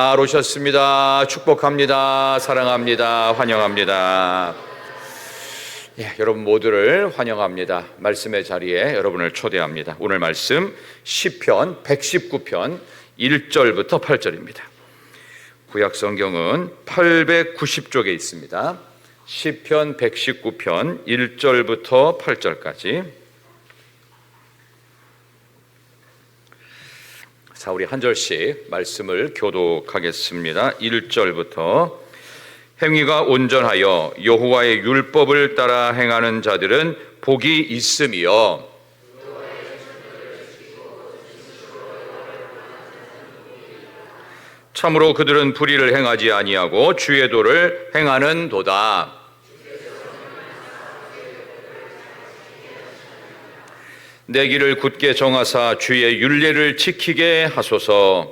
잘 오셨습니다. 축복합니다. 사랑합니다. 환영합니다. 여러분 모두를 환영합니다. 말씀의 자리에 여러분을 초대합니다. 오늘 말씀 시편 119편 1절부터 8절입니다. 구약 성경은 890쪽에 있습니다. 시편 119편 1절부터 8절까지. 자, 우리 한 절씩 말씀을 교독하겠습니다. 1절부터 행위가 온전하여 여호와의 율법을 따라 행하는 자들은 복이 있으며 참으로 그들은 불의를 행하지 아니하고 주의 도를 행하는 도다. 내 길을 굳게 정하사 주의 율례를 지키게 하소서.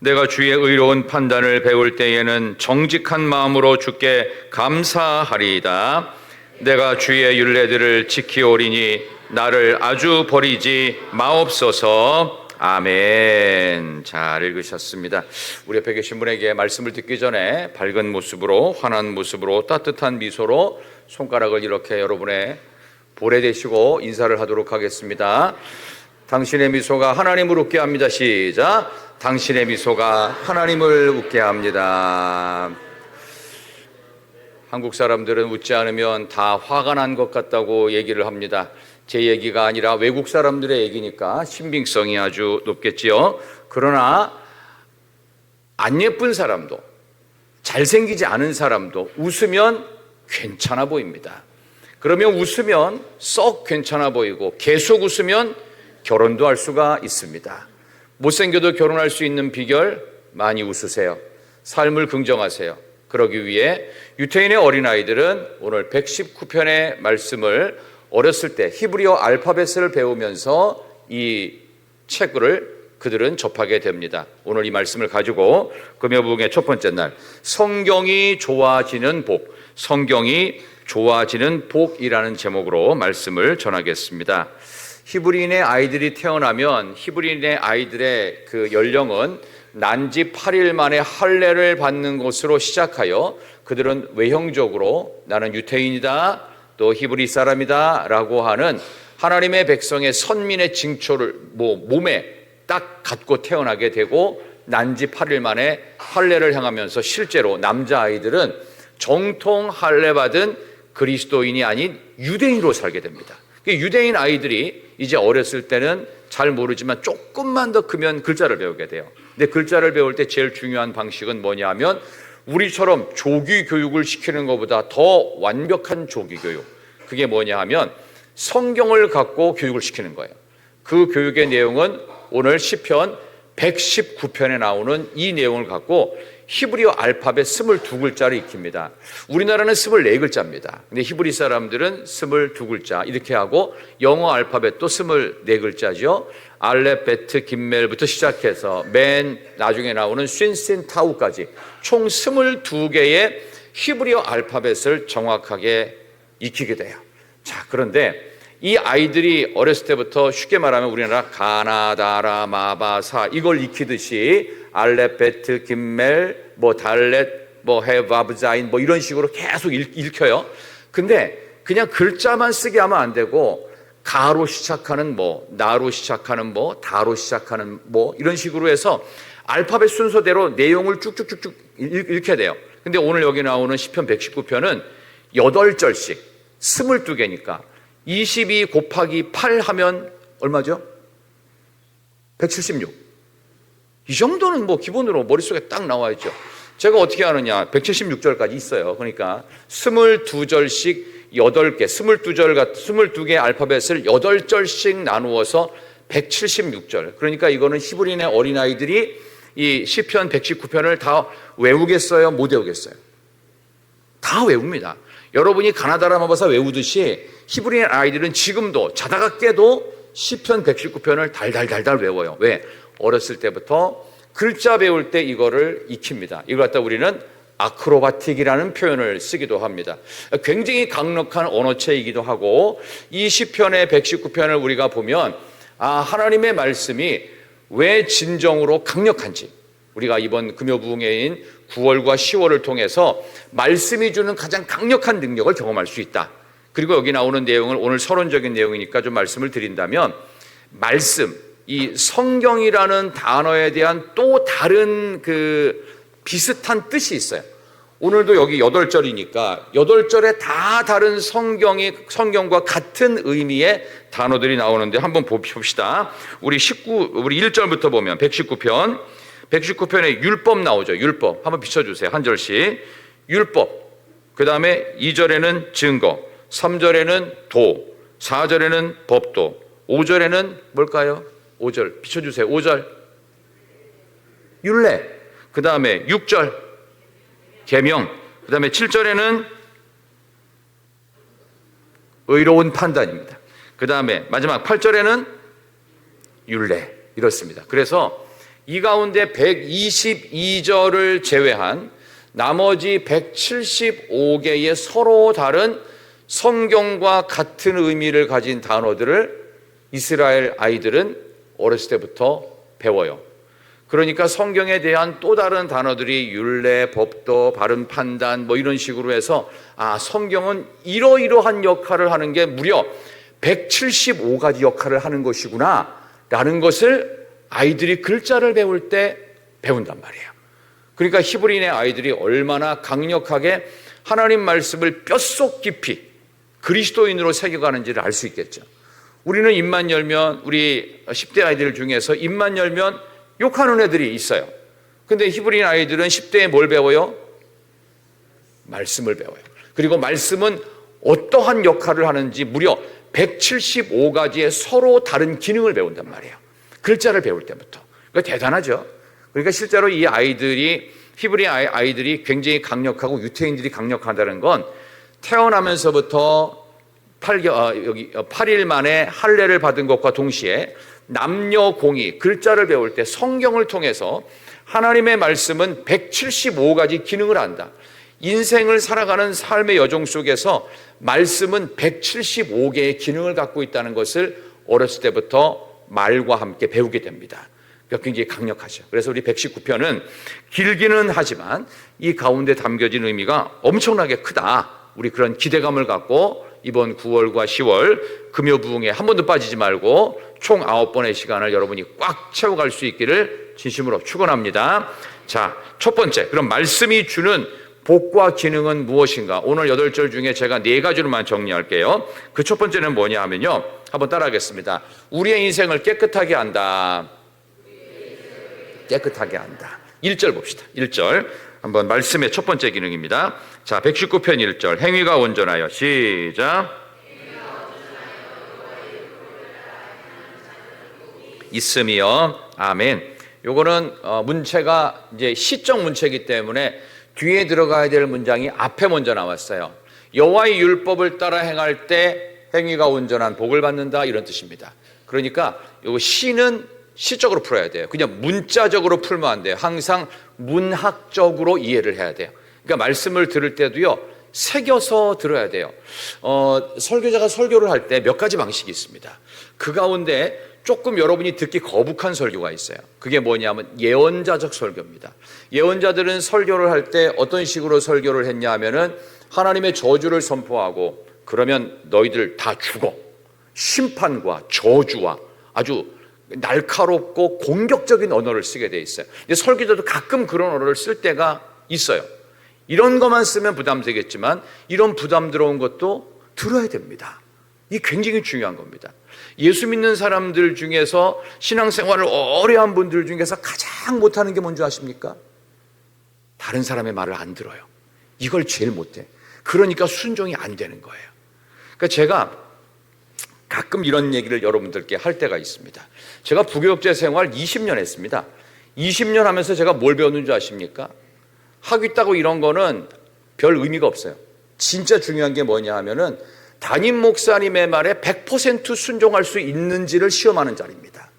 내가 주의 의로운 판단을 배울 때에는 정직한 마음으로 주께 감사하리이다. 내가 주의 율례들을 지키오리니 나를 아주 버리지 마옵소서. 아멘. 잘 읽으셨습니다. 우리 옆에 계신 분에게 말씀을 듣기 전에 밝은 모습으로, 환한 모습으로, 따뜻한 미소로 손가락을 이렇게 여러분의 볼에 대시고 인사를 하도록 하겠습니다. 당신의 미소가 하나님을 웃게 합니다. 시작. 당신의 미소가 하나님을 웃게 합니다. 한국 사람들은 웃지 않으면 다 화가 난 것 같다고 얘기를 합니다. 제 얘기가 아니라 외국 사람들의 얘기니까 신빙성이 아주 높겠지요. 그러나 안 예쁜 사람도, 잘생기지 않은 사람도 웃으면 괜찮아 보입니다. 그러면 웃으면 썩 괜찮아 보이고 계속 웃으면 결혼도 할 수가 있습니다. 못생겨도 결혼할 수 있는 비결, 많이 웃으세요. 삶을 긍정하세요. 그러기 위해 유태인의 어린아이들은 오늘 119편의 말씀을 어렸을 때 히브리어 알파벳을 배우면서 이 책을 그들은 접하게 됩니다. 오늘 이 말씀을 가지고 금요일의 첫 번째 날, 성경이 좋아지는 복, 성경이 좋아지는 복이라는 제목으로 말씀을 전하겠습니다. 히브리인의 아이들이 태어나면 히브리인의 아이들의 그 연령은 난지 8일 만에 할례를 받는 것으로 시작하여 그들은 외형적으로 나는 유태인이다, 또 히브리 사람이다 라고 하는 하나님의 백성의 선민의 징표를 몸에 딱 갖고 태어나게 되고 난지 8일 만에 할례를 행하면서 실제로 남자아이들은 정통 할례 받은 그리스도인이 아닌 유대인으로 살게 됩니다. 유대인 아이들이 이제 어렸을 때는 잘 모르지만 조금만 더 크면 글자를 배우게 돼요. 근데 글자를 배울 때 제일 중요한 방식은 뭐냐 하면 우리처럼 조기 교육을 시키는 것보다 더 완벽한 조기 교육. 그게 뭐냐 하면 성경을 갖고 교육을 시키는 거예요. 그 교육의 내용은 오늘 시편 119편에 나오는 이 내용을 갖고 히브리어 알파벳 22글자를 익힙니다. 우리나라는 24글자입니다. 근데 히브리 사람들은 22글자 이렇게 하고 영어 알파벳도 24글자죠. 알렙, 베트, 김멜부터 시작해서 맨 나중에 나오는 쉰신, 타우까지 총 22개의 히브리어 알파벳을 정확하게 익히게 돼요. 자, 그런데 이 아이들이 어렸을 때부터 쉽게 말하면 우리나라 가나다라, 마바사 이걸 익히듯이 알렙, 베트, 김멜, 달렛, 헤바브자인 이런 식으로 계속 읽혀요. 근데 그냥 글자만 쓰게 하면 안 되고 가로 시작하는 나로 시작하는 다로 시작하는 이런 식으로 해서 알파벳 순서대로 내용을 쭉쭉쭉쭉 읽게 돼요. 근데 오늘 여기 나오는 시편 119편은 8절씩 22개니까 22 곱하기 8 하면 얼마죠? 176. 이 정도는 기본으로 머릿속에 딱 나와 있죠. 제가 어떻게 하느냐, 176절까지 있어요. 그러니까 22절씩 8개, 22개 알파벳을 8절씩 나누어서 176절. 그러니까 이거는 히브리인의 어린아이들이 이 시편 119편을 다 외우겠어요? 못 외우겠어요? 다 외웁니다. 여러분이 가나다라 마바사 외우듯이 히브리인 아이들은 지금도 자다가 깨도 시편 119편을 달달달달 외워요. 왜? 어렸을 때부터 글자 배울 때 이거를 익힙니다. 이걸 갖다 우리는 아크로바틱이라는 표현을 쓰기도 합니다. 굉장히 강력한 언어체이기도 하고 이 시편의 119편을 우리가 보면 하나님의 말씀이 왜 진정으로 강력한지 우리가 이번 금요부흥회인 9월과 10월을 통해서 말씀이 주는 가장 강력한 능력을 경험할 수 있다. 그리고 여기 나오는 내용을 오늘 서론적인 내용이니까 좀 말씀을 드린다면, 말씀, 이 성경이라는 단어에 대한 또 다른 비슷한 뜻이 있어요. 오늘도 여기 8절이니까 8절에 다 다른 성경과 같은 의미의 단어들이 나오는데 한번 봅시다. 우리 1절부터 보면 119편에 율법 나오죠. 율법 한번 비춰주세요. 한 절씩. 율법, 그 다음에 2절에는 증거, 3절에는 도, 4절에는 법도, 5절에는 뭘까요? 5절 비춰주세요. 5절 율례, 그 다음에 6절 계명, 그 다음에 7절에는 의로운 판단입니다. 그 다음에 마지막 8절에는 율례, 이렇습니다. 그래서 이 가운데 122절을 제외한 나머지 175개의 서로 다른 성경과 같은 의미를 가진 단어들을 이스라엘 아이들은 어렸을 때부터 배워요. 그러니까 성경에 대한 또 다른 단어들이 율례, 법도, 바른 판단 이런 식으로 해서 성경은 이러이러한 역할을 하는 게 무려 175가지 역할을 하는 것이구나 라는 것을 아이들이 글자를 배울 때 배운단 말이에요. 그러니까 히브리인의 아이들이 얼마나 강력하게 하나님 말씀을 뼛속 깊이 그리스도인으로 새겨가는지를 알 수 있겠죠. 우리는 입만 열면, 우리 10대 아이들 중에서 입만 열면 욕하는 애들이 있어요. 근데 히브리인 아이들은 10대에 뭘 배워요? 말씀을 배워요. 그리고 말씀은 어떠한 역할을 하는지 무려 175가지의 서로 다른 기능을 배운단 말이에요. 글자를 배울 때부터. 그러니까 대단하죠. 그러니까 실제로 이 아이들이, 히브리 아이들이 굉장히 강력하고 유태인들이 강력하다는 건 태어나면서부터 8일 만에 할례를 받은 것과 동시에 남녀 공이 글자를 배울 때 성경을 통해서 하나님의 말씀은 175가지 기능을 한다. 인생을 살아가는 삶의 여정 속에서 말씀은 175개의 기능을 갖고 있다는 것을 어렸을 때부터 말과 함께 배우게 됩니다. 그러니까 굉장히 강력하죠. 그래서 우리 119편은 길기는 하지만 이 가운데 담겨진 의미가 엄청나게 크다. 우리 그런 기대감을 갖고 이번 9월과 10월 금요부흥에 한 번도 빠지지 말고 총 9번의 시간을 여러분이 꽉 채워갈 수 있기를 진심으로 축원합니다. 자, 첫 번째, 그럼 말씀이 주는 복과 기능은 무엇인가? 오늘 8절 중에 제가 4가지로만 정리할게요. 그 첫 번째는 뭐냐 하면요, 한번 따라하겠습니다. 우리의 인생을 깨끗하게 한다. 깨끗하게 한다. 1절 봅시다. 1절 한번 말씀의 첫 번째 기능입니다. 자, 119편 1절 행위가 온전하여, 시작. 있음이요. 아멘. 요거는 문체가 이제 시적 문체이기 때문에 뒤에 들어가야 될 문장이 앞에 먼저 나왔어요. 여호와의 율법을 따라 행할 때 행위가 온전한 복을 받는다, 이런 뜻입니다. 그러니까 요 시는 시적으로 풀어야 돼요. 그냥 문자적으로 풀면 안 돼요. 항상 문학적으로 이해를 해야 돼요. 그러니까 말씀을 들을 때도요, 새겨서 들어야 돼요. 설교자가 설교를 할 때 몇 가지 방식이 있습니다. 그 가운데 조금 여러분이 듣기 거북한 설교가 있어요. 그게 뭐냐면 예언자적 설교입니다. 예언자들은 설교를 할 때 어떤 식으로 설교를 했냐 하면은 하나님의 저주를 선포하고, 그러면 너희들 다 죽어, 심판과 저주와 아주 날카롭고 공격적인 언어를 쓰게 돼 있어요. 근데 설교자도 가끔 그런 언어를 쓸 때가 있어요. 이런 것만 쓰면 부담되겠지만 이런 부담스러운 것도 들어야 됩니다. 이게 굉장히 중요한 겁니다. 예수 믿는 사람들 중에서 신앙생활을 오래 한 분들 중에서 가장 못하는 게 뭔지 아십니까? 다른 사람의 말을 안 들어요. 이걸 제일 못해. 그러니까 순종이 안 되는 거예요. 그러니까 제가 가끔 이런 얘기를 여러분들께 할 때가 있습니다. 제가 부교육자 생활 20년 했습니다. 20년 하면서 제가 뭘 배웠는지 아십니까? 학위 따고 이런 거는 별 의미가 없어요. 진짜 중요한 게 뭐냐 하면은 담임 목사님의 말에 100% 순종할 수 있는지를 시험하는 자리입니다.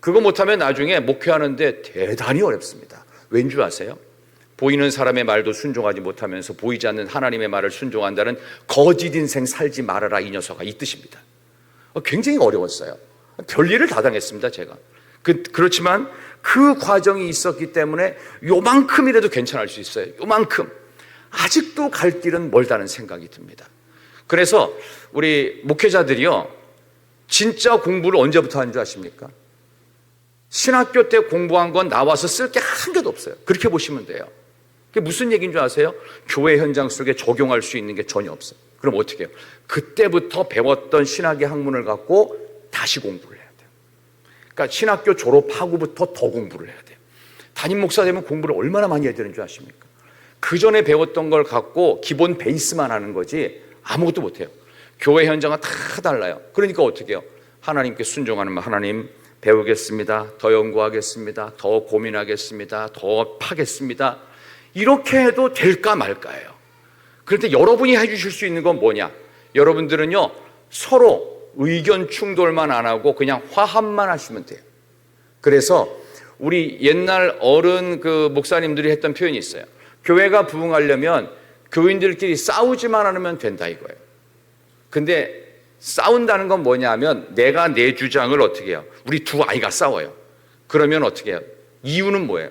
그거 못하면 나중에 목회하는데 대단히 어렵습니다. 왠 줄 아세요? 보이는 사람의 말도 순종하지 못하면서 보이지 않는 하나님의 말을 순종한다는 거짓 인생 살지 말아라, 이 녀석아, 이 뜻입니다. 굉장히 어려웠어요. 별일을 다 당했습니다, 제가. 그렇지만 그 과정이 있었기 때문에 요만큼이라도 괜찮을 수 있어요. 요만큼. 아직도 갈 길은 멀다는 생각이 듭니다. 그래서 우리 목회자들이요, 진짜 공부를 언제부터 한 줄 아십니까? 신학교 때 공부한 건 나와서 쓸 게 한 개도 없어요. 그렇게 보시면 돼요. 그게 무슨 얘기인 줄 아세요? 교회 현장 속에 적용할 수 있는 게 전혀 없어요. 그럼 어떻게 해요? 그때부터 배웠던 신학의 학문을 갖고 다시 공부를 해야 돼요. 그러니까 신학교 졸업하고부터 더 공부를 해야 돼요. 담임 목사 되면 공부를 얼마나 많이 해야 되는 줄 아십니까? 그 전에 배웠던 걸 갖고 기본 베이스만 하는 거지 아무것도 못해요. 교회 현장은 다 달라요. 그러니까 어떻게 해요? 하나님께 순종하는 말, 하나님 배우겠습니다. 더 연구하겠습니다. 더 고민하겠습니다. 더 파겠습니다. 이렇게 해도 될까 말까예요. 그런데 여러분이 해주실 수 있는 건 뭐냐? 여러분들은요, 서로 의견 충돌만 안 하고 그냥 화합만 하시면 돼요. 그래서 우리 옛날 어른 목사님들이 했던 표현이 있어요. 교회가 부흥하려면 교인들끼리 싸우지만 않으면 된다 이거예요. 근데 싸운다는 건 뭐냐 하면 내가 내 주장을 어떻게 해요? 우리 두 아이가 싸워요. 그러면 어떻게 해요? 이유는 뭐예요?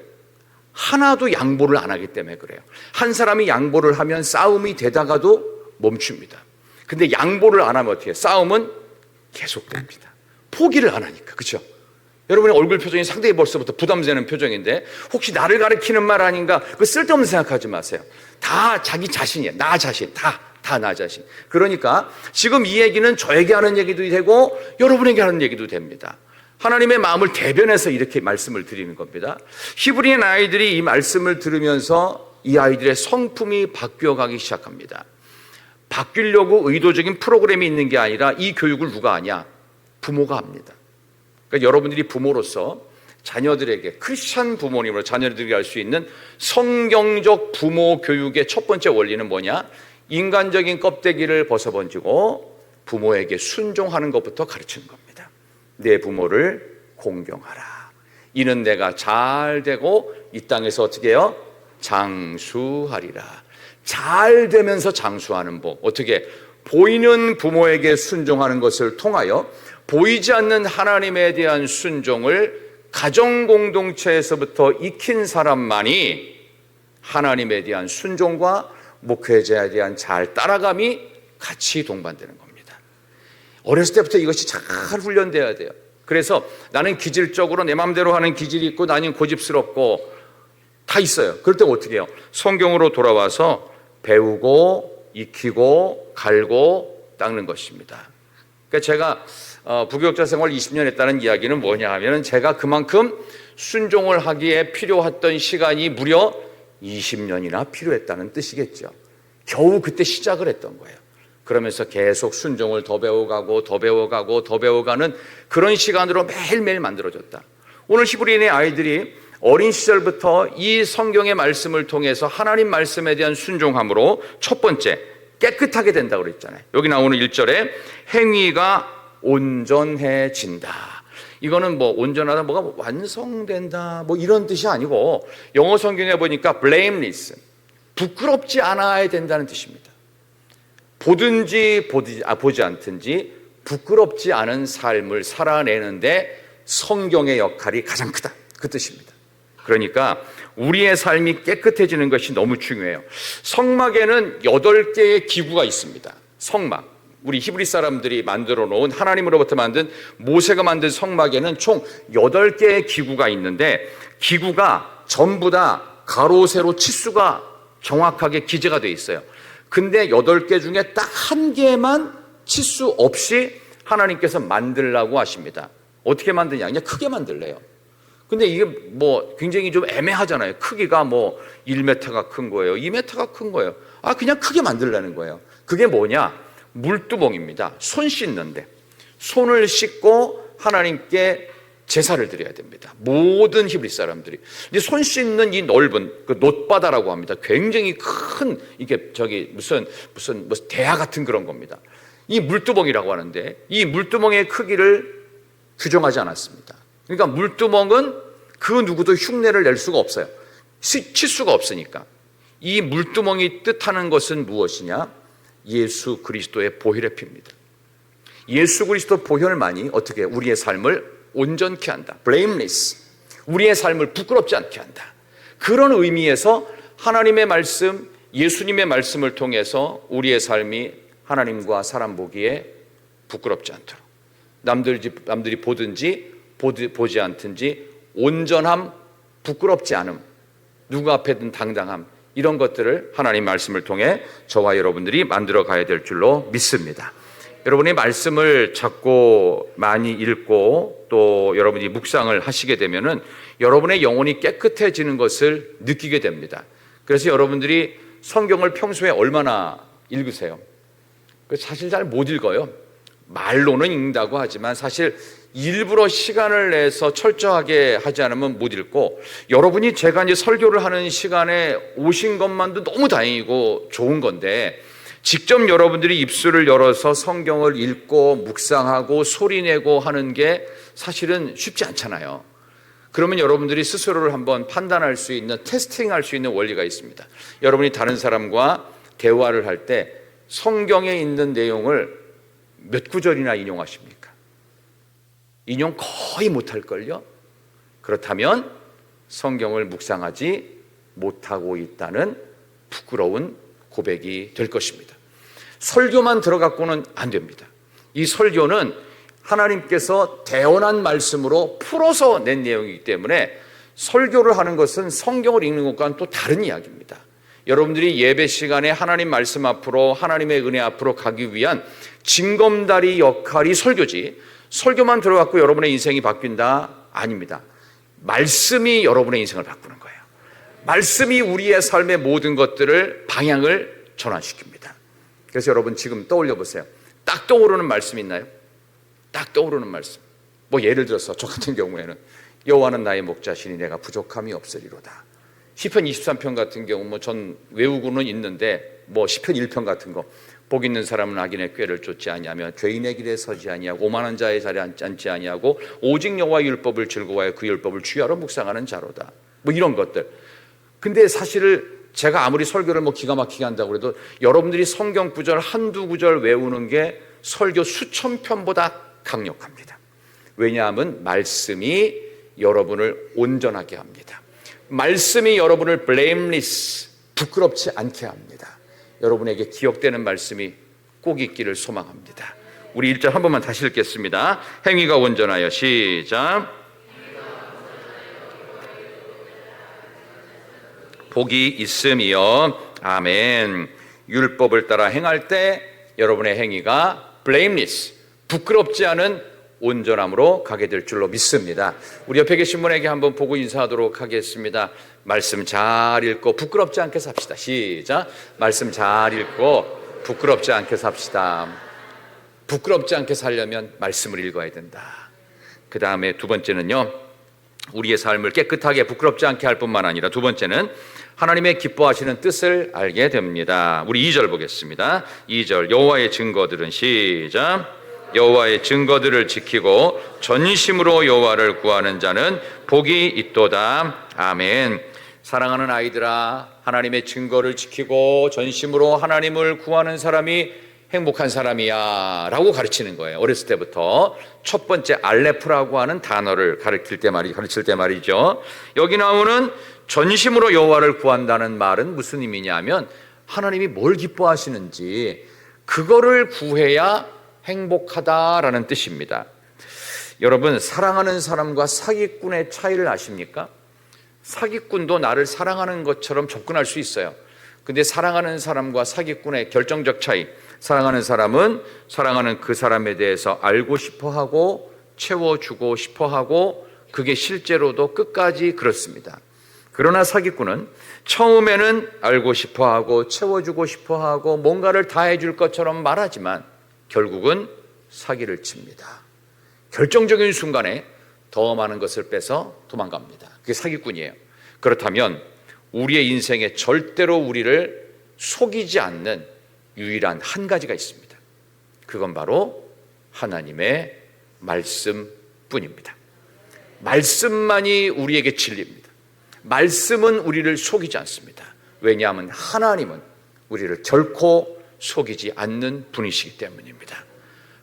하나도 양보를 안 하기 때문에 그래요. 한 사람이 양보를 하면 싸움이 되다가도 멈춥니다. 근데 양보를 안 하면 어떻게 해요? 싸움은 계속됩니다. 포기를 안 하니까. 그렇죠? 여러분의 얼굴 표정이 상당히 벌써부터 부담되는 표정인데 혹시 나를 가리키는 말 아닌가? 그 쓸데없는 생각하지 마세요. 다 자기 자신이에요. 나 자신. 다 나 자신. 그러니까 지금 이 얘기는 저에게 하는 얘기도 되고 여러분에게 하는 얘기도 됩니다. 하나님의 마음을 대변해서 이렇게 말씀을 드리는 겁니다. 히브리인 아이들이 이 말씀을 들으면서 이 아이들의 성품이 바뀌어가기 시작합니다. 바뀌려고 의도적인 프로그램이 있는 게 아니라 이 교육을 누가 하냐? 부모가 합니다. 그러니까 여러분들이 부모로서 자녀들에게, 크리스찬 부모님으로 자녀들에게 할 수 있는 성경적 부모 교육의 첫 번째 원리는 뭐냐? 인간적인 껍데기를 벗어번지고 부모에게 순종하는 것부터 가르치는 겁니다. 내 부모를 공경하라. 이는 내가 잘 되고 이 땅에서 어떻게 해요? 장수하리라. 잘 되면서 장수하는 법. 어떻게? 보이는 부모에게 순종하는 것을 통하여 보이지 않는 하나님에 대한 순종을 가정 공동체에서부터 익힌 사람만이 하나님에 대한 순종과 목회자에 대한 잘 따라감이 같이 동반되는 겁니다. 어렸을 때부터 이것이 잘 훈련돼야 돼요. 그래서 나는 기질적으로 내 마음대로 하는 기질이 있고 나는 고집스럽고 다 있어요. 그럴 때 어떻게 해요? 성경으로 돌아와서 배우고 익히고 갈고 닦는 것입니다. 그러니까 제가 부교육자 생활 20년 했다는 이야기는 뭐냐 하면 제가 그만큼 순종을 하기에 필요했던 시간이 무려 20년이나 필요했다는 뜻이겠죠. 겨우 그때 시작을 했던 거예요. 그러면서 계속 순종을 더 배워가고 더 배워가고 더 배워가는 그런 시간으로 매일매일 만들어졌다. 오늘 히브리인의 아이들이 어린 시절부터 이 성경의 말씀을 통해서 하나님 말씀에 대한 순종함으로 첫 번째 깨끗하게 된다고 그랬잖아요. 여기 나오는 1절에 행위가 온전해진다. 이거는 뭐 온전하다, 뭐가 완성된다, 뭐 이런 뜻이 아니고 영어 성경에 보니까 blameless, 부끄럽지 않아야 된다는 뜻입니다. 보든지 보지 않든지 부끄럽지 않은 삶을 살아내는데 성경의 역할이 가장 크다, 그 뜻입니다. 그러니까 우리의 삶이 깨끗해지는 것이 너무 중요해요. 성막에는 8개의 기구가 있습니다. 성막. 우리 히브리 사람들이 만들어 놓은 하나님으로부터 만든 모세가 만든 성막에는 총 8개의 기구가 있는데 기구가 전부 다 가로 세로 치수가 정확하게 기재가 되어 있어요. 근데 8개 중에 딱 한 개만 치수 없이 하나님께서 만들라고 하십니다. 어떻게 만드냐? 그냥 크게 만들래요. 근데 이게 뭐 굉장히 좀 애매하잖아요. 크기가 뭐 1m가 큰 거예요, 2m가 큰 거예요. 그냥 크게 만들라는 거예요. 그게 뭐냐? 물두멍입니다. 손 씻는데 손을 씻고 하나님께 제사를 드려야 됩니다. 모든 히브리 사람들이 이제 손 씻는 이 넓은 그 놋바다라고 합니다. 굉장히 큰 이게 무슨 대야 같은 그런 겁니다. 이 물두멍이라고 하는데 이 물두멍의 크기를 규정하지 않았습니다. 그러니까 물두멍은 그 누구도 흉내를 낼 수가 없어요. 치수가 없으니까. 이 물두멍이 뜻하는 것은 무엇이냐? 예수 그리스도의 보혈의 피입니다. 예수 그리스도 보혈만이 어떻게 우리의 삶을 온전케 한다. blameless. 우리의 삶을 부끄럽지 않게 한다. 그런 의미에서 하나님의 말씀, 예수님의 말씀을 통해서 우리의 삶이 하나님과 사람 보기에 부끄럽지 않도록 남들이 보든지 보지 않든지 온전함, 부끄럽지 않음, 누구 앞에든 당당함, 이런 것들을 하나님 말씀을 통해 저와 여러분들이 만들어 가야 될 줄로 믿습니다. 여러분이 말씀을 자꾸 많이 읽고 또 여러분이 묵상을 하시게 되면은 여러분의 영혼이 깨끗해지는 것을 느끼게 됩니다. 그래서 여러분들이 성경을 평소에 얼마나 읽으세요? 사실 잘 못 읽어요. 말로는 읽는다고 하지만 사실 일부러 시간을 내서 철저하게 하지 않으면 못 읽고, 여러분이 제가 이제 설교를 하는 시간에 오신 것만도 너무 다행이고 좋은 건데, 직접 여러분들이 입술을 열어서 성경을 읽고 묵상하고 소리내고 하는 게 사실은 쉽지 않잖아요. 그러면 여러분들이 스스로를 한번 판단할 수 있는, 테스팅할 수 있는 원리가 있습니다. 여러분이 다른 사람과 대화를 할 때 성경에 있는 내용을 몇 구절이나 인용하십니까? 인용 거의 못할걸요? 그렇다면 성경을 묵상하지 못하고 있다는 부끄러운 고백이 될 것입니다. 설교만 들어갖고는 안 됩니다. 이 설교는 하나님께서 대언한 말씀으로 풀어서 낸 내용이기 때문에 설교를 하는 것은 성경을 읽는 것과는 또 다른 이야기입니다. 여러분들이 예배 시간에 하나님 말씀 앞으로, 하나님의 은혜 앞으로 가기 위한 징검다리 역할이 설교지, 설교만 들어갖고 여러분의 인생이 바뀐다? 아닙니다. 말씀이 여러분의 인생을 바꾸는 거예요. 말씀이 우리의 삶의 모든 것들을, 방향을 전환시킵니다. 그래서 여러분 지금 떠올려 보세요. 딱 떠오르는 말씀 있나요? 딱 떠오르는 말씀. 뭐 예를 들어서 저 같은 경우에는 여호와는 나의 목자시니 내가 부족함이 없으리로다. 시편 23편 같은 경우 뭐 전 외우고는 있는데, 뭐 시편 1편 같은 거, 복 있는 사람은 악인의 꾀를 쫓지 아니하며 죄인의 길에 서지 아니하고 오만한 자의 자리에 앉지 아니하고 오직 여호와의 율법을 즐거워하여 그 율법을 주야로 묵상하는 자로다. 뭐 이런 것들. 근데 사실 제가 아무리 설교를 뭐 기가 막히게 한다고 해도 여러분들이 성경 구절 한두 구절 외우는 게 설교 수천 편보다 강력합니다. 왜냐하면 말씀이 여러분을 온전하게 합니다. 말씀이 여러분을 blameless, 부끄럽지 않게 합니다. 여러분에게 기억되는 말씀이 꼭 있기를 소망합니다. 우리 1절 한 번만 다시 읽겠습니다. 행위가 온전하여, 시작. 복이 있음이요. 아멘. 율법을 따라 행할 때 여러분의 행위가 blameless, 부끄럽지 않은 온전함으로 가게 될 줄로 믿습니다. 우리 옆에 계신 분에게 한번 보고 인사하도록 하겠습니다. 말씀 잘 읽고 부끄럽지 않게 삽시다. 시작. 말씀 잘 읽고 부끄럽지 않게 삽시다. 부끄럽지 않게 살려면 말씀을 읽어야 된다. 그 다음에 두 번째는요, 우리의 삶을 깨끗하게 부끄럽지 않게 할 뿐만 아니라 두 번째는 하나님의 기뻐하시는 뜻을 알게 됩니다. 우리 2절 보겠습니다. 2절 여호와의 증거들은, 시작. 여호와의 증거들을 지키고 전심으로 여호와를 구하는 자는 복이 있도다. 아멘. 사랑하는 아이들아, 하나님의 증거를 지키고 전심으로 하나님을 구하는 사람이 행복한 사람이야 라고 가르치는 거예요. 어렸을 때부터 첫 번째 알레프라고 하는 단어를 가르칠 때 말이죠. 여기 나오는 전심으로 여호와를 구한다는 말은 무슨 의미냐면 하나님이 뭘 기뻐하시는지 그거를 구해야 행복하다라는 뜻입니다. 여러분, 사랑하는 사람과 사기꾼의 차이를 아십니까? 사기꾼도 나를 사랑하는 것처럼 접근할 수 있어요. 근데 사랑하는 사람과 사기꾼의 결정적 차이, 사랑하는 사람은 사랑하는 그 사람에 대해서 알고 싶어하고 채워주고 싶어하고 그게 실제로도 끝까지 그렇습니다. 그러나 사기꾼은 처음에는 알고 싶어하고 채워주고 싶어하고 뭔가를 다 해줄 것처럼 말하지만 결국은 사기를 칩니다. 결정적인 순간에 더 많은 것을 빼서 도망갑니다. 그게 사기꾼이에요. 그렇다면 우리의 인생에 절대로 우리를 속이지 않는 유일한 한 가지가 있습니다. 그건 바로 하나님의 말씀뿐입니다. 말씀만이 우리에게 진리입니다. 말씀은 우리를 속이지 않습니다. 왜냐하면 하나님은 우리를 결코 속이지 않는 분이시기 때문입니다.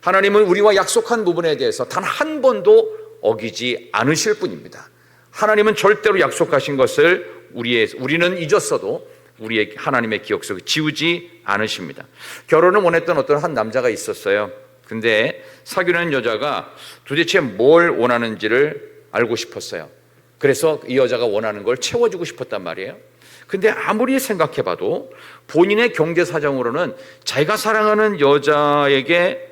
하나님은 우리와 약속한 부분에 대해서 단 한 번도 어기지 않으실 분입니다. 하나님은 절대로 약속하신 것을 우리는 잊었어도 우리의 하나님의 기억 속에 지우지 않으십니다. 결혼을 원했던 어떤 한 남자가 있었어요. 근데 사귀는 여자가 도대체 뭘 원하는지를 알고 싶었어요. 그래서 이 여자가 원하는 걸 채워주고 싶었단 말이에요. 근데 아무리 생각해봐도 본인의 경제 사정으로는 자기가 사랑하는 여자에게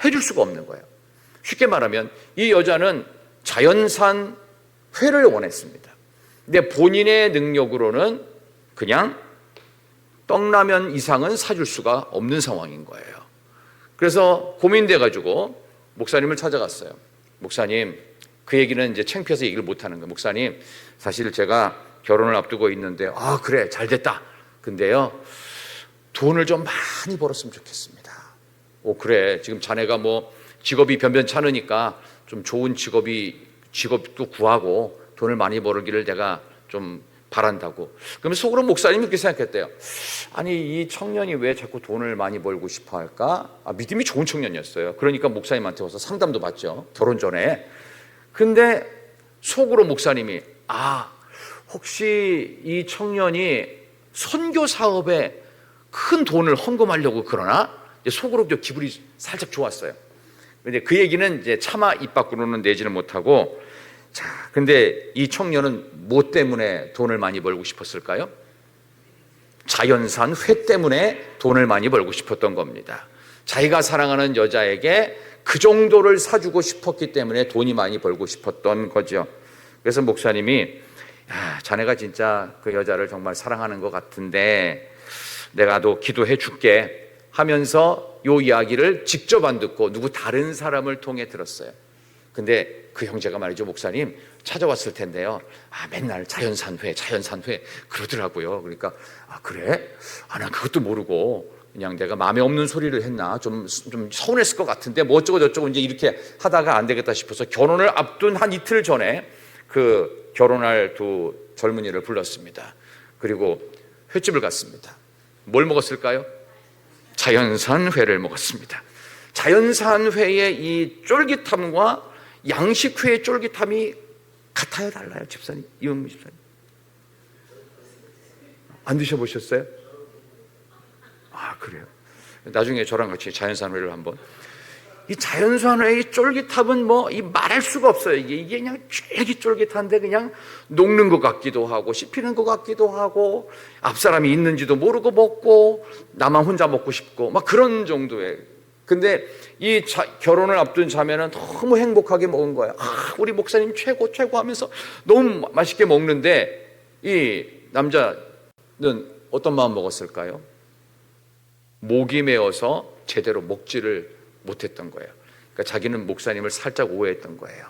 해줄 수가 없는 거예요. 쉽게 말하면 이 여자는 자연산 회를 원했습니다. 근데 본인의 능력으로는 그냥 떡라면 이상은 사줄 수가 없는 상황인 거예요. 그래서 고민돼가지고 목사님을 찾아갔어요. 목사님, 그 얘기는 이제 창피해서 얘기를 못하는 거예요. 목사님, 사실 제가 결혼을 앞두고 있는데, 아, 그래, 잘 됐다. 근데요, 돈을 좀 많이 벌었으면 좋겠습니다. 오, 그래. 지금 자네가 뭐 직업이 변변찮으니까 좀 좋은 직업도 구하고 돈을 많이 벌기를 내가 좀 바란다고. 그러면 속으로 목사님이 그렇게 생각했대요. 아니, 이 청년이 왜 자꾸 돈을 많이 벌고 싶어 할까? 믿음이 좋은 청년이었어요. 그러니까 목사님한테 와서 상담도 받죠. 결혼 전에. 근데 속으로 목사님이, 혹시 이 청년이 선교 사업에 큰 돈을 헌금하려고 그러나? 속으로 기분이 살짝 좋았어요. 근데 그 얘기는 이제 차마 입 밖으로는 내지는 못하고, 자, 근데 이 청년은 뭐 때문에 돈을 많이 벌고 싶었을까요? 자연산 회 때문에 돈을 많이 벌고 싶었던 겁니다. 자기가 사랑하는 여자에게 그 정도를 사주고 싶었기 때문에 돈이 많이 벌고 싶었던 거죠. 그래서 목사님이, 자네가 진짜 그 여자를 정말 사랑하는 것 같은데 내가 너 기도해 줄게 하면서 이 이야기를 직접 안 듣고 누구 다른 사람을 통해 들었어요. 근데 그 형제가 말이죠, 목사님 찾아왔을 텐데요, 맨날 자연산회 그러더라고요. 그러니까 그래? 난 그것도 모르고 그냥 내가 마음에 없는 소리를 했나, 좀 서운했을 것 같은데 뭐 어쩌고 저쩌고 이제 이렇게 하다가 안 되겠다 싶어서 결혼을 앞둔 한 이틀 전에 그 결혼할 두 젊은이를 불렀습니다. 그리고 횟집을 갔습니다. 뭘 먹었을까요? 자연산 회를 먹었습니다. 자연산 회의 이 쫄깃함과 양식 회의 쫄깃함이 같아요, 달라요? 집사님, 이은미 집사님 안 드셔보셨어요? 그래요. 나중에 저랑 같이 자연산 회를 한번. 이 자연산 회의 쫄깃함은 뭐 이 말할 수가 없어요. 이게 그냥 쫄깃쫄깃한데 그냥 녹는 것 같기도 하고 씹히는 것 같기도 하고 앞사람이 있는지도 모르고 먹고 나만 혼자 먹고 싶고 막 그런 정도의. 근데 이 결혼을 앞둔 자매는 너무 행복하게 먹은 거야. 우리 목사님 최고 하면서 너무 맛있게 먹는데 이 남자는 어떤 마음 먹었을까요? 목이 메어서 제대로 먹지를 못했던 거예요. 그러니까 자기는 목사님을 살짝 오해했던 거예요.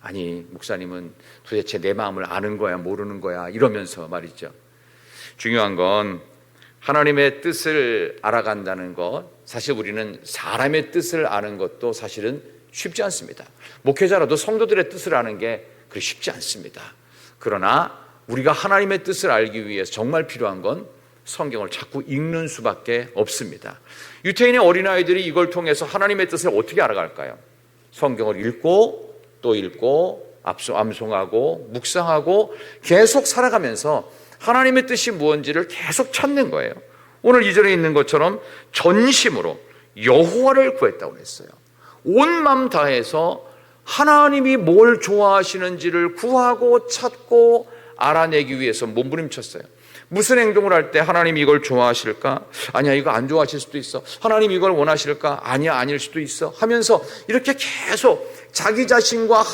아니, 목사님은 도대체 내 마음을 아는 거야 모르는 거야 이러면서 말이죠. 중요한 건 하나님의 뜻을 알아간다는 것, 사실 우리는 사람의 뜻을 아는 것도 사실은 쉽지 않습니다. 목회자라도 성도들의 뜻을 아는 게 그리 쉽지 않습니다. 그러나 우리가 하나님의 뜻을 알기 위해서 정말 필요한 건 성경을 자꾸 읽는 수밖에 없습니다. 유태인의 어린아이들이 이걸 통해서 하나님의 뜻을 어떻게 알아갈까요? 성경을 읽고 또 읽고 암송하고 묵상하고 계속 살아가면서 하나님의 뜻이 무엇인지를 계속 찾는 거예요. 오늘 2절에 있는 것처럼 전심으로 여호와를 구했다고 했어요. 온 마음 다해서 하나님이 뭘 좋아하시는지를 구하고 찾고 알아내기 위해서 몸부림쳤어요. 무슨 행동을 할 때 하나님이 이걸 좋아하실까? 아니야, 이거 안 좋아하실 수도 있어. 하나님 이걸 원하실까? 아니야, 아닐 수도 있어. 하면서 이렇게 계속 자기 자신과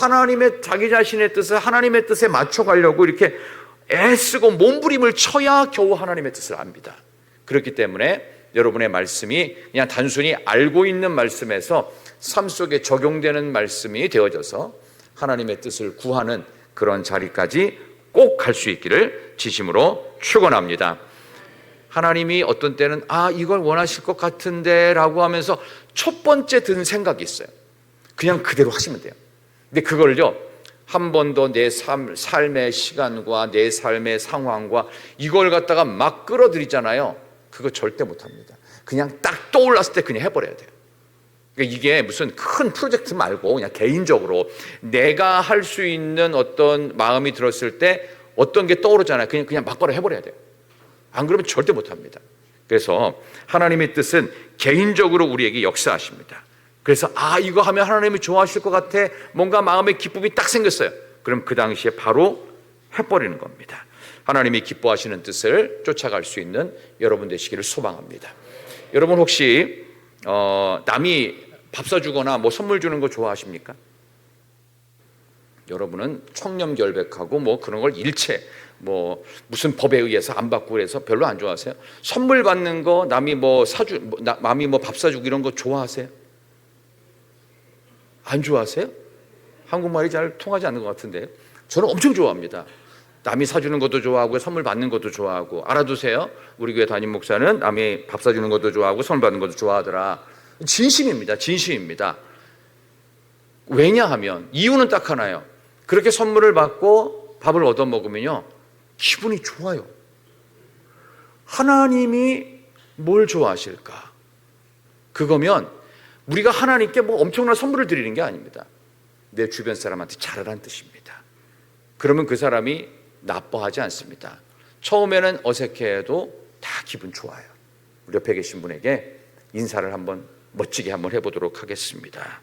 자기 자신의 뜻을 하나님의 뜻에 맞춰가려고 이렇게 애쓰고 몸부림을 쳐야 겨우 하나님의 뜻을 압니다. 그렇기 때문에 여러분의 말씀이 그냥 단순히 알고 있는 말씀에서 삶 속에 적용되는 말씀이 되어져서 하나님의 뜻을 구하는 그런 자리까지 꼭 갈 수 있기를 지심으로 축원합니다. 하나님이 어떤 때는 이걸 원하실 것 같은데 라고 하면서 첫 번째 든 생각이 있어요. 그냥 그대로 하시면 돼요. 근데 그걸요, 한 번도 내 삶의 시간과 내 삶의 상황과 이걸 갖다가 막 끌어들이잖아요. 그거 절대 못합니다. 그냥 딱 떠올랐을 때 그냥 해버려야 돼요. 그러니까 이게 무슨 큰 프로젝트 말고 그냥 개인적으로 내가 할 수 있는 어떤 마음이 들었을 때 어떤 게 떠오르잖아요. 그냥 막바로 해버려야 돼요. 안 그러면 절대 못합니다. 그래서 하나님의 뜻은 개인적으로 우리에게 역사하십니다. 그래서 이거 하면 하나님이 좋아하실 것 같아, 뭔가 마음의 기쁨이 딱 생겼어요. 그럼 그 당시에 바로 해버리는 겁니다. 하나님이 기뻐하시는 뜻을 쫓아갈 수 있는 여러분 되시기를 소망합니다. 여러분 혹시 남이 밥 사주거나 뭐 선물 주는 거 좋아하십니까? 여러분은 청렴결백하고 뭐 그런 걸 일체 뭐 무슨 법에 의해서 안 받고 그래서 별로 안 좋아하세요? 선물 받는 거, 남이 뭐 밥 사주고 이런 거 좋아하세요? 안 좋아하세요? 한국말이 잘 통하지 않는 것 같은데요. 저는 엄청 좋아합니다. 남이 사주는 것도 좋아하고 선물 받는 것도 좋아하고. 알아두세요. 우리 교회 담임 목사는 남이 밥 사주는 것도 좋아하고 선물 받는 것도 좋아하더라. 진심입니다. 진심입니다. 왜냐하면 이유는 딱 하나예요. 그렇게 선물을 받고 밥을 얻어먹으면요 기분이 좋아요. 하나님이 뭘 좋아하실까? 그거면 우리가 하나님께 뭐 엄청난 선물을 드리는 게 아닙니다. 내 주변 사람한테 잘하라는 뜻입니다. 그러면 그 사람이 나빠하지 않습니다. 처음에는 어색해도 다 기분 좋아요. 우리 옆에 계신 분에게 인사를 한번 멋지게 한번 해보도록 하겠습니다.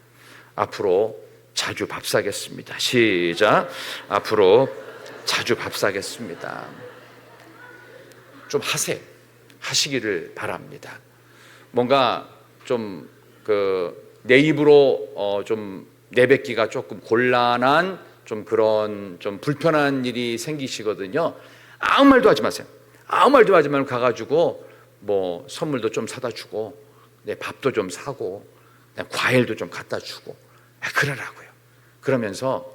앞으로 자주 밥 사겠습니다. 시작. 앞으로 자주 밥 사겠습니다. 좀 하시기를 바랍니다. 뭔가 좀 내 입으로 좀 내뱉기가 조금 곤란한 좀 그런 좀 불편한 일이 생기시거든요. 아무 말도 하지 마세요. 아무 말도 하지 말고 가가지고 뭐 선물도 좀 사다 주고 밥도 좀 사고 과일도 좀 갖다 주고 그러라고요. 그러면서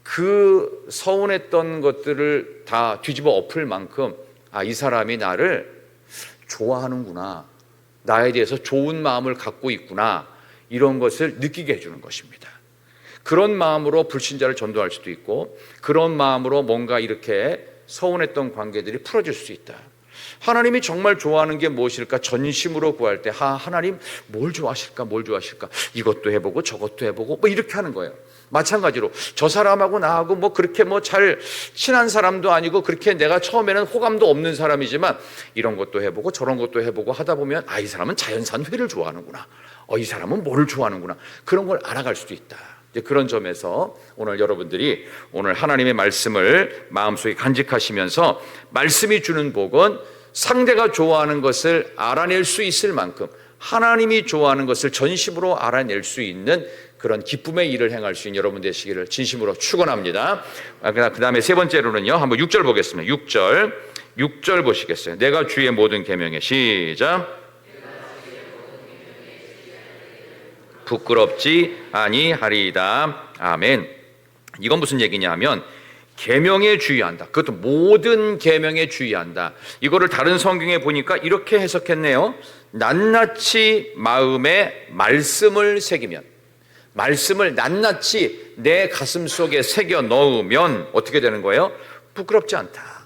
그 서운했던 것들을 다 뒤집어 엎을 만큼 이 사람이 나를 좋아하는구나, 나에 대해서 좋은 마음을 갖고 있구나, 이런 것을 느끼게 해주는 것입니다. 그런 마음으로 불신자를 전도할 수도 있고 그런 마음으로 뭔가 이렇게 서운했던 관계들이 풀어질 수 있다. 하나님이 정말 좋아하는 게 무엇일까? 전심으로 구할 때 하나님 뭘 좋아하실까? 뭘 좋아하실까? 이것도 해보고 저것도 해보고 뭐 이렇게 하는 거예요. 마찬가지로 저 사람하고 나하고 뭐 그렇게 뭐 잘 친한 사람도 아니고 그렇게 내가 처음에는 호감도 없는 사람이지만 이런 것도 해보고 저런 것도 해보고 하다 보면 이 사람은 자연산 회를 좋아하는구나, 이 사람은 뭐를 좋아하는구나, 그런 걸 알아갈 수도 있다. 그런 점에서 오늘 여러분들이 오늘 하나님의 말씀을 마음속에 간직하시면서 말씀이 주는 복은 상대가 좋아하는 것을 알아낼 수 있을 만큼 하나님이 좋아하는 것을 전심으로 알아낼 수 있는 그런 기쁨의 일을 행할 수 있는 여러분 되시기를 진심으로 축원합니다. 그 다음에 세 번째로는요, 한번 6절 보겠습니다. 6절 보시겠어요? 내가 주의 모든 계명에, 시작. 부끄럽지 아니하리이다. 아멘. 이건 무슨 얘기냐면 계명에 주의한다. 그것도 모든 계명에 주의한다. 이거를 다른 성경에 보니까 이렇게 해석했네요. 낱낱이 마음에 말씀을 새기면, 말씀을 낱낱이 내 가슴 속에 새겨 넣으면 어떻게 되는 거예요? 부끄럽지 않다.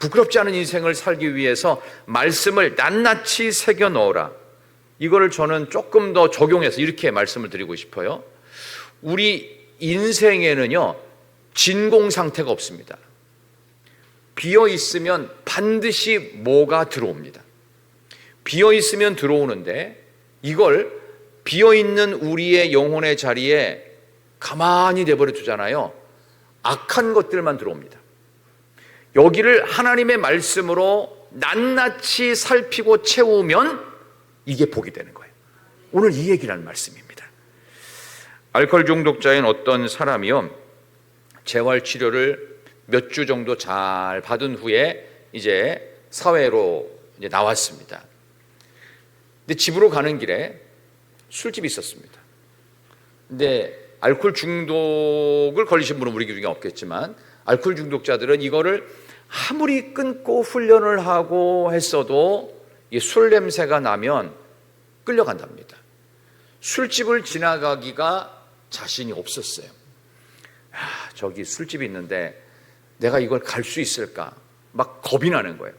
부끄럽지 않은 인생을 살기 위해서 말씀을 낱낱이 새겨 넣어라. 이거를 저는 조금 더 적용해서 이렇게 말씀을 드리고 싶어요. 우리 인생에는요, 진공 상태가 없습니다. 비어 있으면 반드시 뭐가 들어옵니다. 비어 있으면 들어오는데 이걸 비어 있는 우리의 영혼의 자리에 가만히 내버려 두잖아요. 악한 것들만 들어옵니다. 여기를 하나님의 말씀으로 낱낱이 살피고 채우면 이게 복이 되는 거예요. 오늘 이 얘기를 하는 말씀입니다. 알코올 중독자인 어떤 사람이요, 재활치료를 몇 주 정도 잘 받은 후에 이제 사회로 이제 나왔습니다. 근데 집으로 가는 길에 술집이 있었습니다. 근데 알코올 중독을 걸리신 분은 우리 중에 없겠지만 알코올 중독자들은 이거를 아무리 끊고 훈련을 하고 했어도 이 술 냄새가 나면 끌려간답니다. 술집을 지나가기가 자신이 없었어요. 저기 술집이 있는데 내가 이걸 갈 수 있을까? 막 겁이 나는 거예요.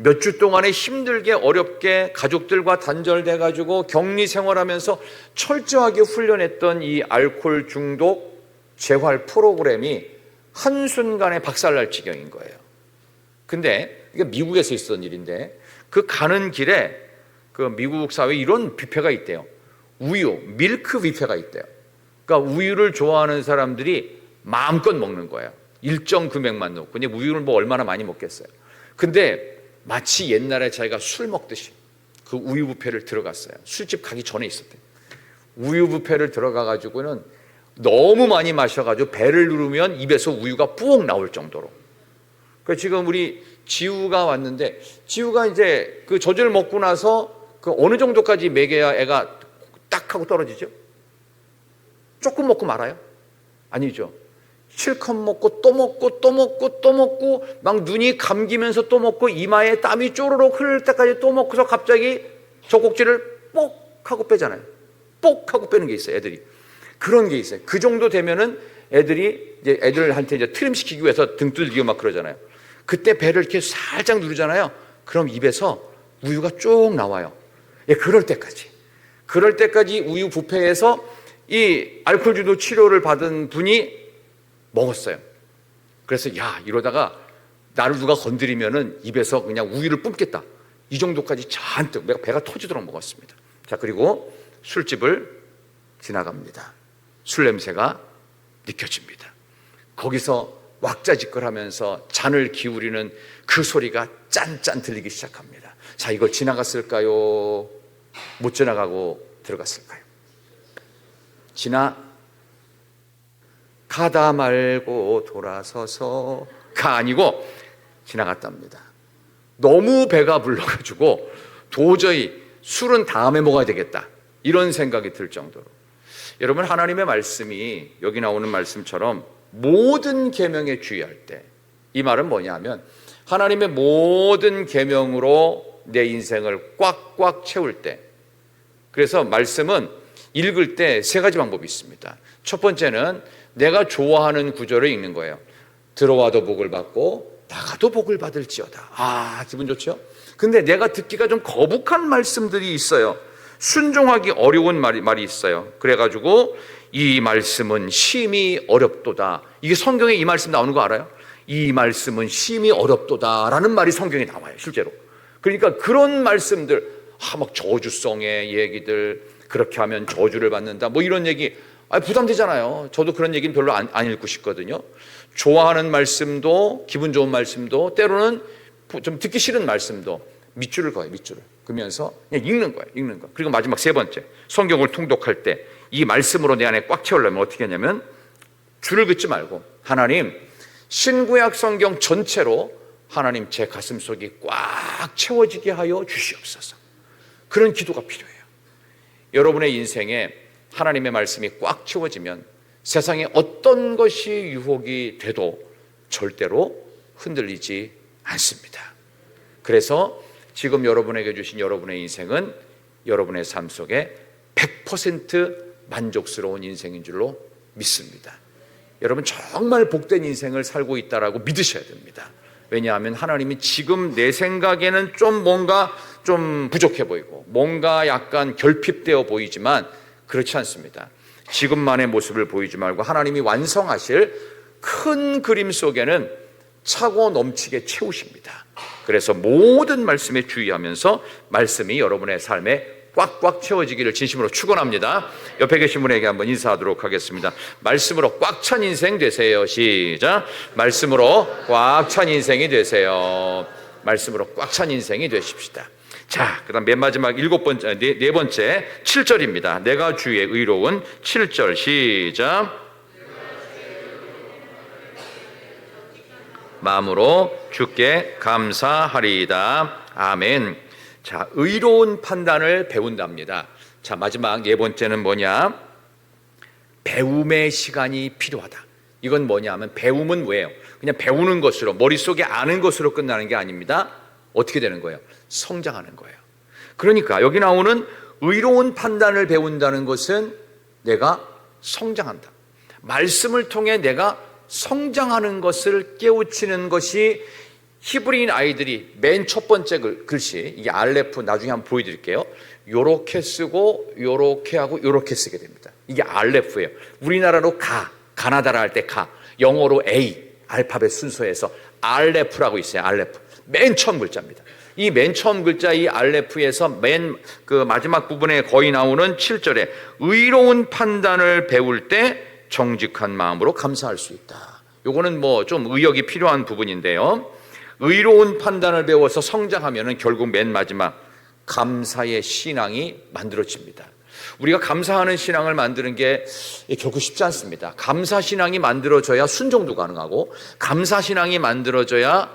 몇 주 동안에 힘들게 어렵게 가족들과 단절돼 가지고 격리 생활하면서 철저하게 훈련했던 이 알코올 중독 재활 프로그램이 한순간에 박살날 지경인 거예요. 근데 이게 미국에서 있었던 일인데, 그 가는 길에 그 미국 사회에 이런 뷔페가 있대요. 우유, 밀크 뷔페가 있대요. 그러니까 우유를 좋아하는 사람들이 마음껏 먹는 거예요. 일정 금액만 넣고. 근데 우유를 뭐 얼마나 많이 먹겠어요. 근데 마치 옛날에 자기가 술 먹듯이 그 우유 뷔페를 들어갔어요. 술집 가기 전에 있었대요. 우유 뷔페를 들어가 가지고는 너무 많이 마셔가지고 배를 누르면 입에서 우유가 뿌옥 나올 정도로. 그러니까 지금 우리 지우가 왔는데, 지우가 이제 그 젖을 먹고 나서 그 어느 정도까지 먹여야 애가 딱 하고 떨어지죠? 조금 먹고 말아요? 아니죠. 실컷 먹고 또 먹고 또 먹고 또 먹고 막 눈이 감기면서 또 먹고 이마에 땀이 쪼르륵 흐를 때까지 또 먹고서 갑자기 젖꼭지를 뽁 하고 빼잖아요. 뽁 하고 빼는 게 있어요, 애들이. 그런 게 있어요. 그 정도 되면은 애들이 이제 애들한테 이제 트림시키기 위해서 등 뚫기고 막 그러잖아요. 그때 배를 이렇게 살짝 누르잖아요. 그럼 입에서 우유가 쭉 나와요. 예, 그럴 때까지 우유 뷔페에서 이 알코올 중독 치료를 받은 분이 먹었어요. 그래서 야, 이러다가 나를 누가 건드리면은 입에서 그냥 우유를 뿜겠다. 이 정도까지 잔뜩 내가 배가 터지도록 먹었습니다. 자, 그리고 술집을 지나갑니다. 술 냄새가 느껴집니다. 거기서 왁자지껄하면서 잔을 기울이는 그 소리가 짠짠 들리기 시작합니다. 자, 이걸 지나갔을까요? 못 지나가고 들어갔을까요? 가다 말고 돌아서서가 아니고 지나갔답니다. 너무 배가 불러가지고 도저히 술은 다음에 먹어야 되겠다, 이런 생각이 들 정도로. 여러분, 하나님의 말씀이 여기 나오는 말씀처럼 모든 계명에 주의할 때, 이 말은 뭐냐면 하나님의 모든 계명으로 내 인생을 꽉꽉 채울 때, 그래서 말씀은 읽을 때 세 가지 방법이 있습니다. 첫 번째는 내가 좋아하는 구절을 읽는 거예요. 들어와도 복을 받고 나가도 복을 받을지어다. 아, 기분 좋죠? 근데 내가 듣기가 좀 거북한 말씀들이 있어요. 순종하기 어려운 말이 있어요. 그래가지고 이 말씀은 심히 어렵도다. 이게 성경에 이 말씀 나오는 거 알아요? 이 말씀은 심히 어렵도다 라는 말이 성경에 나와요, 실제로. 그러니까 그런 말씀들, 막 저주성의 얘기들, 그렇게 하면 저주를 받는다, 뭐 이런 얘기, 부담되잖아요. 저도 그런 얘기는 별로 안 읽고 싶거든요. 좋아하는 말씀도, 기분 좋은 말씀도, 때로는 좀 듣기 싫은 말씀도 밑줄을 그어요, 밑줄을 그러면서 그냥 읽는 거예요. 그리고 마지막 세 번째, 성경을 통독할 때 이 말씀으로 내 안에 꽉 채우려면 어떻게 하냐면, 줄을 긋지 말고 하나님, 신구약 성경 전체로 하나님 제 가슴속이 꽉 채워지게 하여 주시옵소서. 그런 기도가 필요해요. 여러분의 인생에 하나님의 말씀이 꽉 채워지면 세상에 어떤 것이 유혹이 돼도 절대로 흔들리지 않습니다. 그래서 지금 여러분에게 주신 여러분의 인생은 여러분의 삶 속에 100% 만족스러운 인생인 줄로 믿습니다. 여러분, 정말 복된 인생을 살고 있다라고 믿으셔야 됩니다. 왜냐하면 하나님이 지금 내 생각에는 좀 뭔가 좀 부족해 보이고 뭔가 약간 결핍되어 보이지만 그렇지 않습니다. 지금만의 모습을 보이지 말고 하나님이 완성하실 큰 그림 속에는 차고 넘치게 채우십니다. 그래서 모든 말씀에 주의하면서 말씀이 여러분의 삶에 꽉꽉 채워지기를 진심으로 축원합니다. 옆에 계신 분에게 한번 인사하도록 하겠습니다. 말씀으로 꽉 찬 인생 되세요. 시작. 말씀으로 꽉 찬 인생이 되세요. 말씀으로 꽉 찬 인생이 되십시다. 자, 그다음 맨 마지막 네 번째 7절입니다. 내가 주의 의로운 7절 시작. 마음으로 주께 감사하리이다. 아멘. 자, 의로운 판단을 배운답니다. 자, 마지막 네 번째는 뭐냐? 배움의 시간이 필요하다. 이건 뭐냐 하면, 배움은 뭐예요? 그냥 배우는 것으로, 머릿속에 아는 것으로 끝나는 게 아닙니다. 어떻게 되는 거예요? 성장하는 거예요. 그러니까 여기 나오는 의로운 판단을 배운다는 것은 내가 성장한다. 말씀을 통해 내가 성장하는 것을 깨우치는 것이 히브리인 아이들이 맨 첫 번째 글씨, 이게 알레프, 나중에 한번 보여드릴게요. 요렇게 쓰고 요렇게 하고 요렇게 쓰게 됩니다. 이게 알레프예요. 우리나라로 가나다라 할 때 영어로 A, 알파벳 순서에서 알레프라고 있어요. 알레프, 맨 처음 글자입니다. 이 맨 처음 글자 이 알레프에서 맨 그 마지막 부분에 거의 나오는 7절에 의로운 판단을 배울 때 정직한 마음으로 감사할 수 있다. 요거는 뭐 좀 의역이 필요한 부분인데요. 의로운 판단을 배워서 성장하면은 결국 맨 마지막 감사의 신앙이 만들어집니다. 우리가 감사하는 신앙을 만드는 게 결코 쉽지 않습니다. 감사 신앙이 만들어져야 순종도 가능하고, 감사 신앙이 만들어져야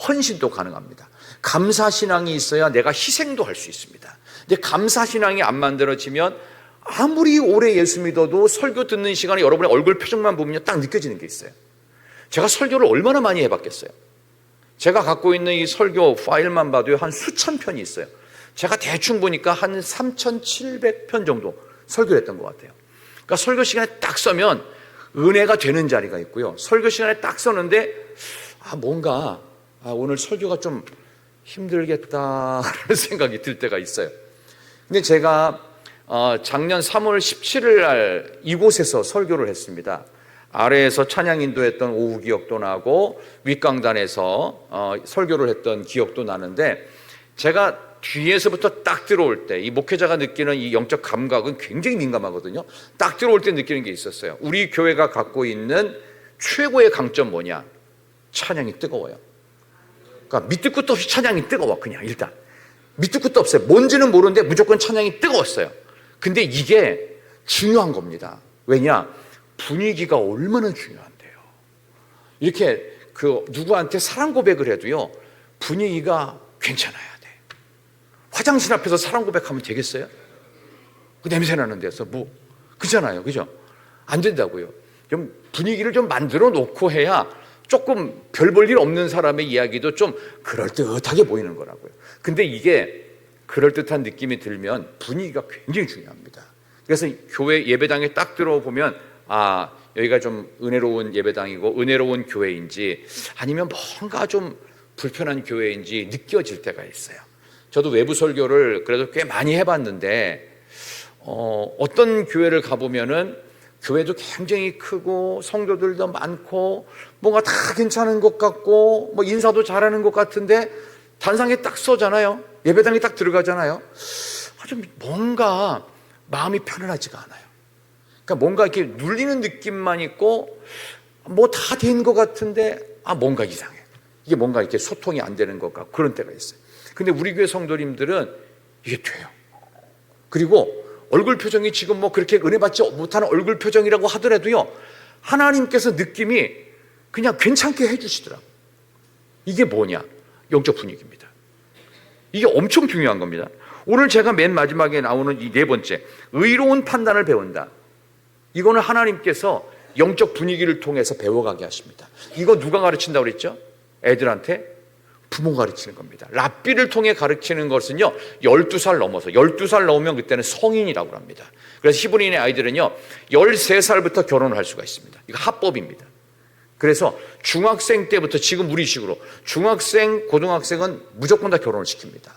헌신도 가능합니다. 감사 신앙이 있어야 내가 희생도 할 수 있습니다. 근데 감사 신앙이 안 만들어지면 아무리 오래 예수 믿어도 설교 듣는 시간에 여러분의 얼굴 표정만 보면 딱 느껴지는 게 있어요. 제가 설교를 얼마나 많이 해봤겠어요. 제가 갖고 있는 이 설교 파일만 봐도 한 수천 편이 있어요. 제가 대충 보니까 한 3,700편 정도 설교를 했던 것 같아요. 그러니까 설교 시간에 딱 서면 은혜가 되는 자리가 있고요. 설교 시간에 딱 서는데 뭔가 오늘 설교가 좀 힘들겠다라는 생각이 들 때가 있어요. 근데 제가 작년 3월 17일 날 이곳에서 설교를 했습니다. 아래에서 찬양 인도했던 오후 기억도 나고 윗강단에서 설교를 했던 기억도 나는데, 제가 뒤에서부터 딱 들어올 때 이 목회자가 느끼는 이 영적 감각은 굉장히 민감하거든요. 딱 들어올 때 느끼는 게 있었어요. 우리 교회가 갖고 있는 최고의 강점 뭐냐? 찬양이 뜨거워요. 그러니까 밑도 끝도 없이 찬양이 뜨거워. 그냥 일단 밑도 끝도 없어요. 뭔지는 모르는데 무조건 찬양이 뜨거웠어요. 근데 이게 중요한 겁니다. 왜냐? 분위기가 얼마나 중요한데요. 이렇게 누구한테 사랑 고백을 해도요, 분위기가 괜찮아야 돼. 화장실 앞에서 사랑 고백하면 되겠어요? 그 냄새 나는 데서 그잖아요, 그죠? 안 된다고요. 좀 분위기를 좀 만들어 놓고 해야 조금 별 볼 일 없는 사람의 이야기도 좀 그럴듯하게 보이는 거라고요. 근데 이게 그럴듯한 느낌이 들면 분위기가 굉장히 중요합니다. 그래서 교회 예배당에 딱 들어보면 여기가 좀 은혜로운 예배당이고 은혜로운 교회인지 아니면 뭔가 좀 불편한 교회인지 느껴질 때가 있어요. 저도 외부 설교를 그래도 꽤 많이 해봤는데 어떤 교회를 가보면은 교회도 굉장히 크고 성도들도 많고 뭔가 다 괜찮은 것 같고 뭐 인사도 잘하는 것 같은데 단상에 딱 서잖아요. 예배당에 딱 들어가잖아요. 좀 뭔가 마음이 편안하지가 않아요. 그러니까 뭔가 이렇게 눌리는 느낌만 있고 뭐 다 된 것 같은데 뭔가 이상해. 이게 뭔가 이렇게 소통이 안 되는 것 같고 그런 때가 있어요. 근데 우리 교회 성도님들은 이게 돼요. 그리고 얼굴 표정이 지금 뭐 그렇게 은혜 받지 못하는 얼굴 표정이라고 하더라도요, 하나님께서 느낌이 그냥 괜찮게 해주시더라고요. 이게 뭐냐? 영적 분위기입니다. 이게 엄청 중요한 겁니다. 오늘 제가 맨 마지막에 나오는 이 네 번째, 의로운 판단을 배운다. 이거는 하나님께서 영적 분위기를 통해서 배워가게 하십니다. 이거 누가 가르친다고 그랬죠? 애들한테 부모가 가르치는 겁니다. 랍비를 통해 가르치는 것은요 12살 넘어서 12살 넘으면 그때는 성인이라고 합니다. 그래서 히브리인의 아이들은요 13살부터 결혼을 할 수가 있습니다. 이거 합법입니다. 그래서 중학생 때부터 지금 우리식으로 중학생, 고등학생은 무조건 다 결혼을 시킵니다.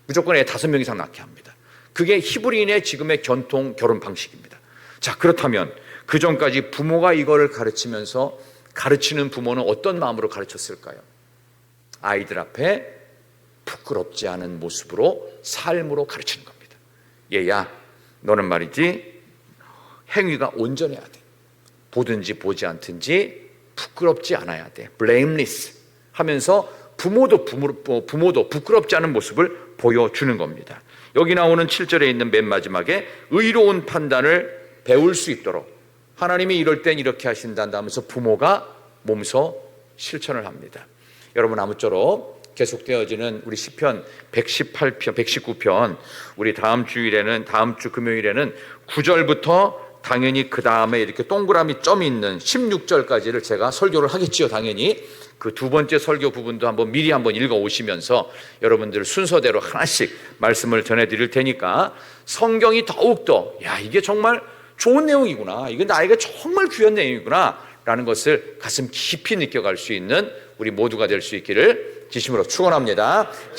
무조건 애 5명 이상 낳게 합니다. 그게 히브리인의 지금의 전통 결혼 방식입니다. 자, 그렇다면 그 전까지 부모가 이거를 가르치면서 가르치는 부모는 어떤 마음으로 가르쳤을까요? 아이들 앞에 부끄럽지 않은 모습으로 삶으로 가르치는 겁니다. 얘야, 너는 말이지 행위가 온전해야 돼. 보든지 보지 않든지 부끄럽지 않아야 돼. blameless 하면서 부모도 부끄럽지 않은 모습을 보여주는 겁니다. 여기 나오는 7절에 있는 맨 마지막에 의로운 판단을 배울 수 있도록 하나님이 이럴 땐 이렇게 하신다 하면서 부모가 몸소 실천을 합니다. 여러분, 아무쪼록 계속되어지는 우리 시편 118편, 119편 우리 다음 주 금요일에는 9절부터 당연히 그 다음에 이렇게 동그라미 점이 있는 16절까지를 제가 설교를 하겠지요. 당연히 그 두 번째 설교 부분도 미리 한번 읽어 오시면서 여러분들 순서대로 하나씩 말씀을 전해드릴 테니까 성경이 더욱더 이게 정말 좋은 내용이구나, 이게 나에게 정말 귀한 내용이구나 있구나라는 것을 가슴 깊이 느껴갈 수 있는 우리 모두가 될 수 있기를 진심으로 축원합니다.